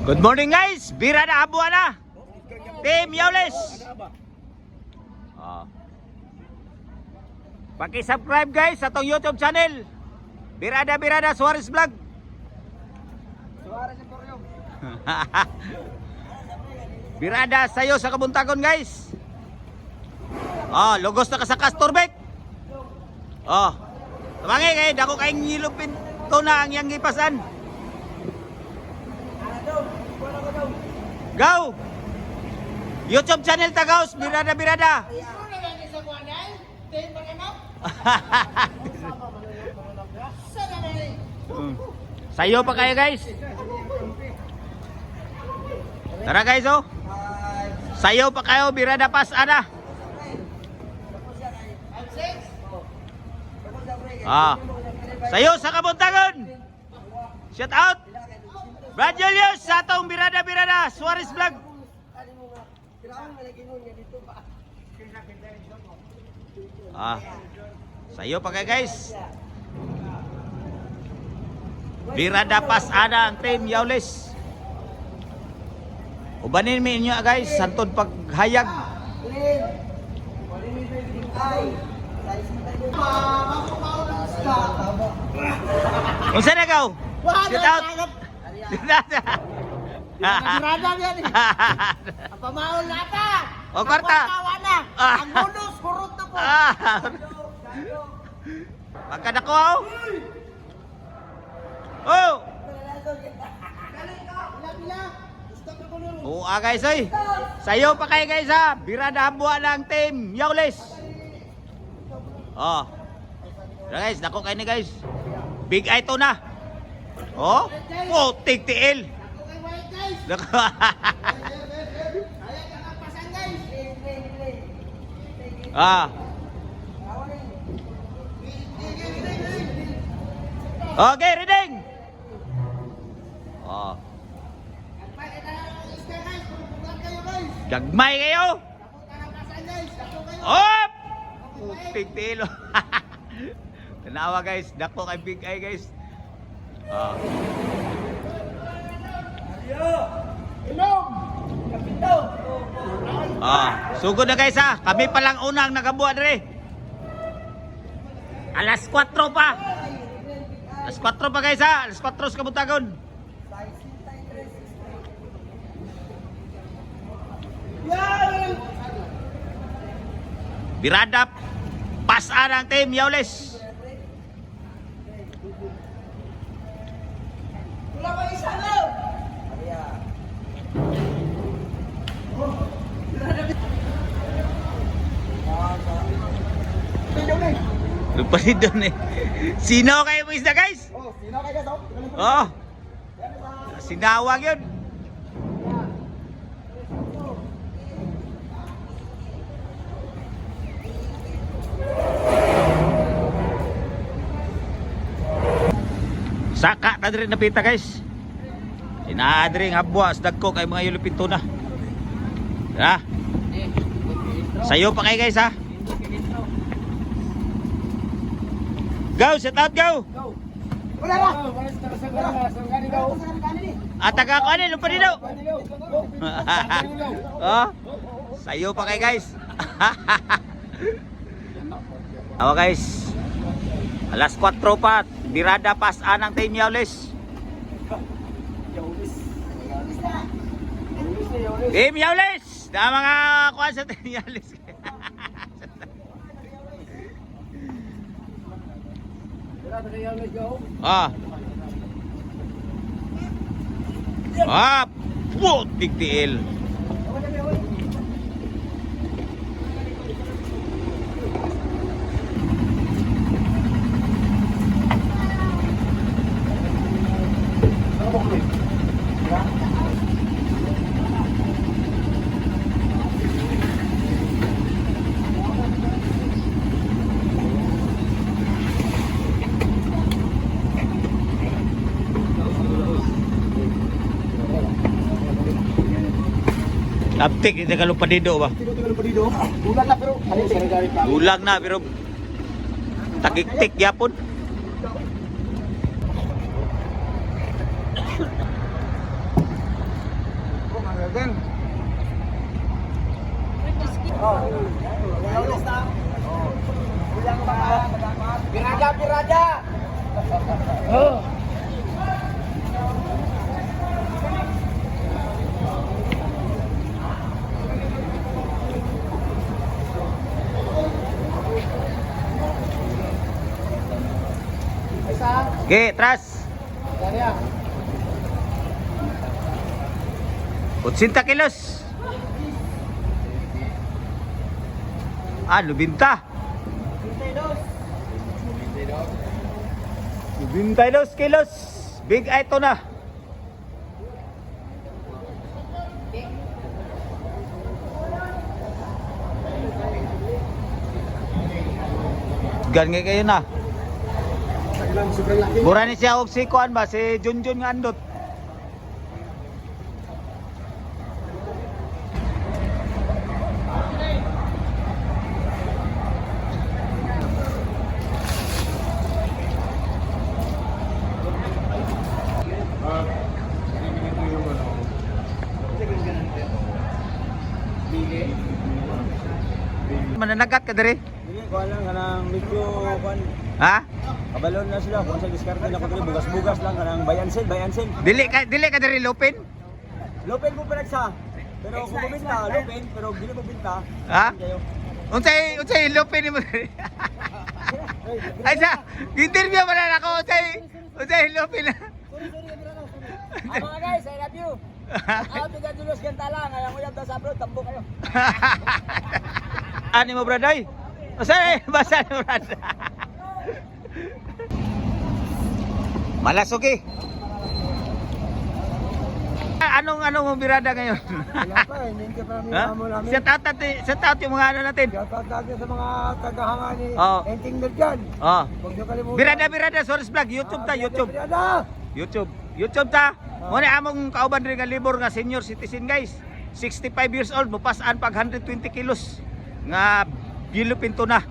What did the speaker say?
Good morning guys, bira na abuan na. Team Yawles. Paki-subscribe guys sa tong YouTube channel. Birada Suarez Vlog. Suarez Emporio. Birada sayo sa kabuntagon guys. Logos na ka sa Castorbek. Tamangi kay dako kay ngilupin to na ang yang gipasan. Go! YouTube channel Tagaos, Birada. Sayo pa kayo guys. Tara guys Sayo pa kayo, Birada pas ana. Sayo sa kabuntagon. Shout out Brad Julius sa atong Birada Suarez Vlog. Sayo pa kayo guys. Birada pas ana ang team Yawles. Ubanin mi inyo guys, santod paghayag. Unsa na gaw? Shout out. Birada yan eh. Ang pamaol nata. O kwarta. Ang bonus, kurot na po. Magkadako guys Sayo pa kayo guys Birada buwan ng team Yawles. Guys, dako kayo ni guys. Big eye to na. Putik tiil. Okay, reading. Gagmay kayo. Putik tiil. Tanawa guys, dako kay big eye guys. Sugod na guys kami pa lang unang nakabuhat rin. Alas 4 pa. Alas 4 pa guys Alas 4 sa kabuntagon. Birada pasan ang team Yawles. Wala pa isa lang. Lupa si Don Sino kayo mo isda guys? Sino kayo guys? Sinawag yun. Saka na rin napita guys. Sinadring habwa sa dagko kay mga yulupito na. Sayo pa kayo guys Go, set out, go! Wala na! Taga ko ano, lupa dito! Sayo pa kayo guys. Guys, alas 4 pa. Birada pas anang team Yawles. Team Yawles! Na mga kuha sa team Yawles. Putik tiil. Laptik, hindi ka lupadido ba? Bulag na pero Bulag na pero takik-tik yapon. Dagan. Oh. Ulis na. Oh. Bilang mga pirada. Oh. Okay, tras. 80 kilos. Ah, 90. 92 kilos. Big ito na. Gan nga kayo na. Mura ni siya og si kuan ba si Junjun nga andot. Mananagat ka diri? Dili ko lang kanang medyo kuan. Ha? Kabalon na sila kung sa diskarte na ko dili bugas-bugas lang kanang bayan sen. Dili ka diri lupin? Lopen ko pinagsa. Pero kung bumenta, lopen, pero dili mo binta. Ha? Kayo. Unsay lupin ni mo? Ay sa interview man na ako unsay lupin. Mga guys, I love you. Out to Julius Gantala, ngayon ko yung sa abroad, tambo kayo. Ani mo braday? Unsay basa ni brad? Malasok eh. Anong mo birada ngayon? Wala pa, hindi pa namin Ha? amo namin. Set out yung mga ano natin. Shoutout natin sa mga tagahanga ni Oo. Enting Nerjan. Oh. Huwag niyo kalimutan. Birada Source Vlog, YouTube ta, YouTube. Birada! YouTube ta. Mo ni among kauban rin nga libor nga senior citizen guys. 65 years old, mupasaan pag 120 kilos nga gilupin to na.